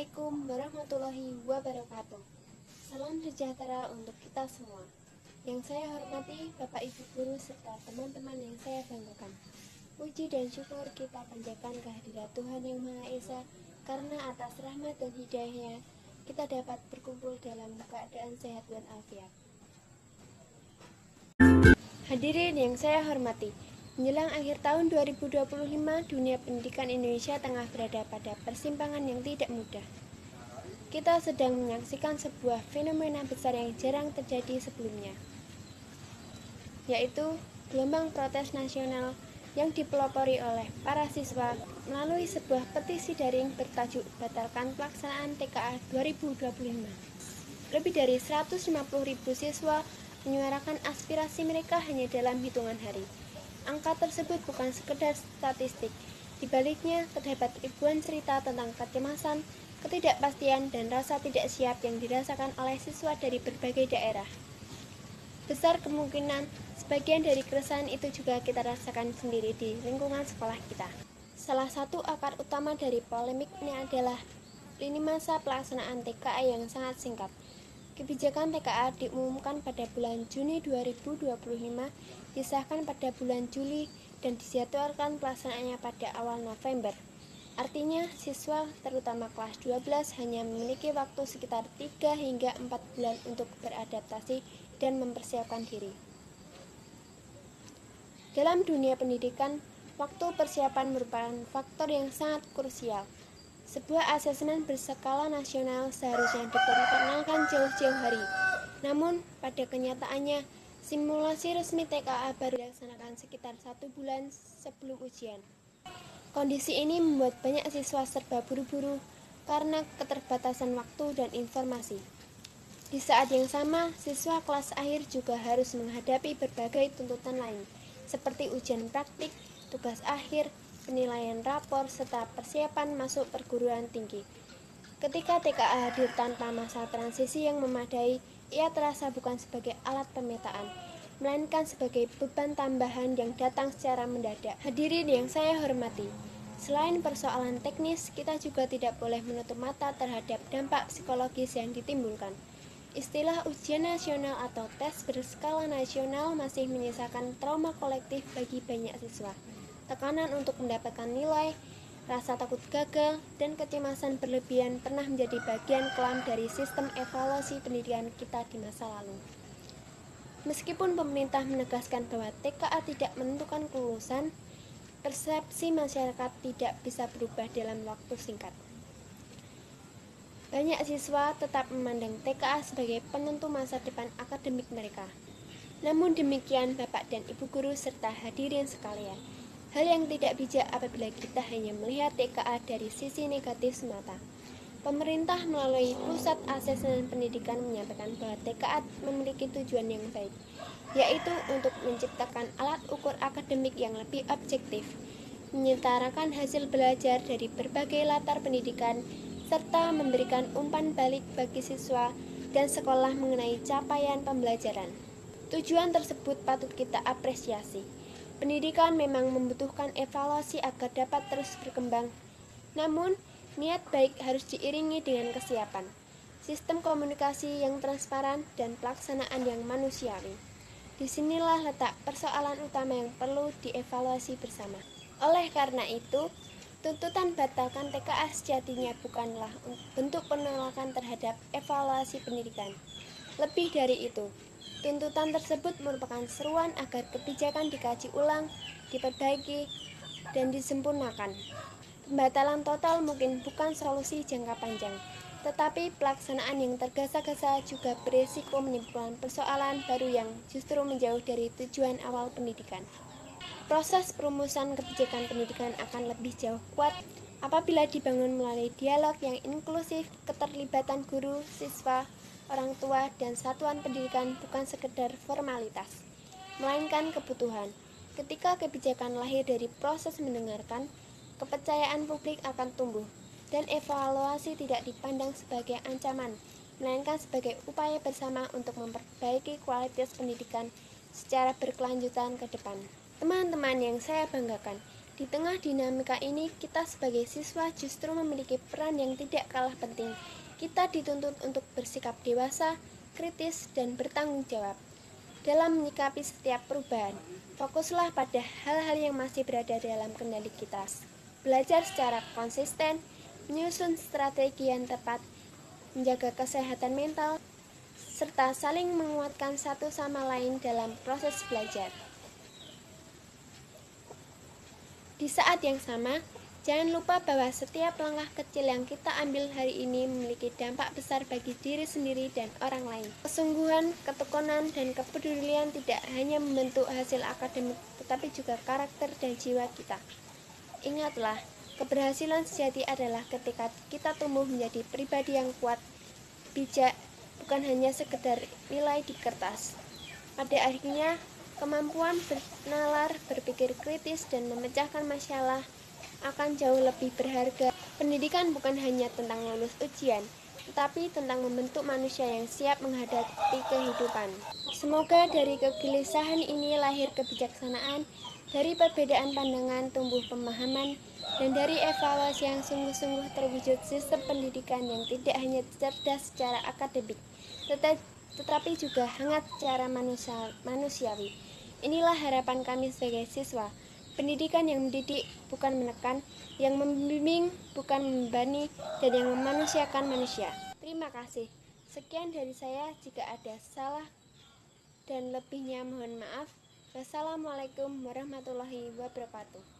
Assalamualaikum warahmatullahi wabarakatuh. Salam sejahtera untuk kita semua. Yang saya hormati Bapak Ibu Guru serta teman-teman yang saya banggakan. Puji dan syukur kita panjatkan kehadirat Tuhan Yang Maha Esa, karena atas rahmat dan hidayah-Nya kita dapat berkumpul dalam keadaan sehat dan afiat. Hadirin yang saya hormati, menjelang akhir tahun 2025, dunia pendidikan Indonesia tengah berada pada persimpangan yang tidak mudah. Kita sedang menyaksikan sebuah fenomena besar yang jarang terjadi sebelumnya, yaitu gelombang protes nasional yang dipelopori oleh para siswa melalui sebuah petisi daring bertajuk "Batalkan Pelaksanaan TKA 2025". Lebih dari 150.000 siswa menyuarakan aspirasi mereka hanya dalam hitungan hari. Angka tersebut bukan sekedar statistik. Di baliknya terdapat ribuan cerita tentang kecemasan, ketidakpastian, dan rasa tidak siap yang dirasakan oleh siswa dari berbagai daerah. Besar kemungkinan sebagian dari keresahan itu juga kita rasakan sendiri di lingkungan sekolah kita. Salah satu akar utama dari polemik ini adalah lini masa pelaksanaan TKA yang sangat singkat. Kebijakan TKA diumumkan pada bulan Juni 2025, disahkan pada bulan Juli, dan dijadwalkan pelaksanaannya pada awal November. Artinya, siswa terutama kelas 12 hanya memiliki waktu sekitar 3 hingga 4 bulan untuk beradaptasi dan mempersiapkan diri. Dalam dunia pendidikan, waktu persiapan merupakan faktor yang sangat krusial. Sebuah asesmen berskala nasional seharusnya diperkenalkan jauh-jauh hari. Namun, pada kenyataannya, simulasi resmi TKA baru dilaksanakan sekitar 1 bulan sebelum ujian. Kondisi ini membuat banyak siswa serba buru-buru karena keterbatasan waktu dan informasi. Di saat yang sama, siswa kelas akhir juga harus menghadapi berbagai tuntutan lain, seperti ujian praktik, tugas akhir, penilaian rapor, serta persiapan masuk perguruan tinggi. Ketika TKA hadir tanpa masa transisi yang memadai, ia terasa bukan sebagai alat pemetaan, melainkan sebagai beban tambahan yang datang secara mendadak. Hadirin yang saya hormati, selain persoalan teknis, kita juga tidak boleh menutup mata terhadap dampak psikologis yang ditimbulkan. Istilah ujian nasional atau tes berskala nasional masih menyisakan trauma kolektif bagi banyak siswa. Tekanan untuk mendapatkan nilai, rasa takut gagal, dan kecemasan berlebihan pernah menjadi bagian kelam dari sistem evaluasi pendidikan kita di masa lalu. Meskipun pemerintah menegaskan bahwa TKA tidak menentukan kelulusan, persepsi masyarakat tidak bisa berubah dalam waktu singkat. Banyak siswa tetap memandang TKA sebagai penentu masa depan akademik mereka. Namun demikian, Bapak dan Ibu Guru serta hadirin sekalian, hal yang tidak bijak apabila kita hanya melihat TKA dari sisi negatif semata. Pemerintah melalui Pusat Asesmen Pendidikan menyampaikan bahwa TKA memiliki tujuan yang baik, yaitu untuk menciptakan alat ukur akademik yang lebih objektif, menyetarakan hasil belajar dari berbagai latar pendidikan, serta memberikan umpan balik bagi siswa dan sekolah mengenai capaian pembelajaran. Tujuan tersebut patut kita apresiasi. Pendidikan memang membutuhkan evaluasi agar dapat terus berkembang. Namun, niat baik harus diiringi dengan kesiapan, sistem komunikasi yang transparan, dan pelaksanaan yang manusiawi. Disinilah letak persoalan utama yang perlu dievaluasi bersama. Oleh karena itu, tuntutan batalkan TKA sejatinya bukanlah bentuk penolakan terhadap evaluasi pendidikan. Lebih dari itu, tuntutan tersebut merupakan seruan agar kebijakan dikaji ulang, diperbaiki, dan disempurnakan. Pembatalan total mungkin bukan solusi jangka panjang, tetapi pelaksanaan yang tergesa-gesa juga berisiko menimbulkan persoalan baru yang justru menjauh dari tujuan awal pendidikan. Proses perumusan kebijakan pendidikan akan lebih jauh kuat apabila dibangun melalui dialog yang inklusif. Keterlibatan guru, siswa, orang tua, dan satuan pendidikan bukan sekedar formalitas, melainkan kebutuhan. Ketika kebijakan lahir dari proses mendengarkan, kepercayaan publik akan tumbuh, dan evaluasi tidak dipandang sebagai ancaman, melainkan sebagai upaya bersama untuk memperbaiki kualitas pendidikan secara berkelanjutan ke depan. Teman-teman yang saya banggakan, Di tengah dinamika ini, kita sebagai siswa justru memiliki peran yang tidak kalah penting. Kita dituntut untuk bersikap dewasa, kritis, dan bertanggung jawab dalam menyikapi setiap perubahan. Fokuslah pada hal-hal yang masih berada dalam kendali kita. Belajar secara konsisten, menyusun strategi yang tepat, menjaga kesehatan mental, serta saling menguatkan satu sama lain dalam proses belajar. Di saat yang sama, jangan lupa bahwa setiap langkah kecil yang kita ambil hari ini memiliki dampak besar bagi diri sendiri dan orang lain. Kesungguhan, ketekunan, dan kepedulian tidak hanya membentuk hasil akademik, tetapi juga karakter dan jiwa kita. Ingatlah, keberhasilan sejati adalah ketika kita tumbuh menjadi pribadi yang kuat, bijak, bukan hanya sekedar nilai di kertas. Pada akhirnya, kemampuan bernalar, berpikir kritis, dan memecahkan masalah akan jauh lebih berharga. Pendidikan bukan hanya tentang lulus ujian, tetapi tentang membentuk manusia yang siap menghadapi kehidupan. Semoga dari kegelisahan ini lahir kebijaksanaan, dari perbedaan pandangan tumbuh pemahaman, dan dari evaluasi yang sungguh-sungguh terwujud sistem pendidikan yang tidak hanya cerdas secara akademik, tetapi juga hangat secara manusiawi. Inilah harapan kami sebagai siswa. Pendidikan yang mendidik bukan menekan, yang membimbing bukan membebani, dan yang memanusiakan manusia. Terima kasih. Sekian dari saya. Jika ada salah dan lebihnya mohon maaf. Wassalamualaikum warahmatullahi wabarakatuh.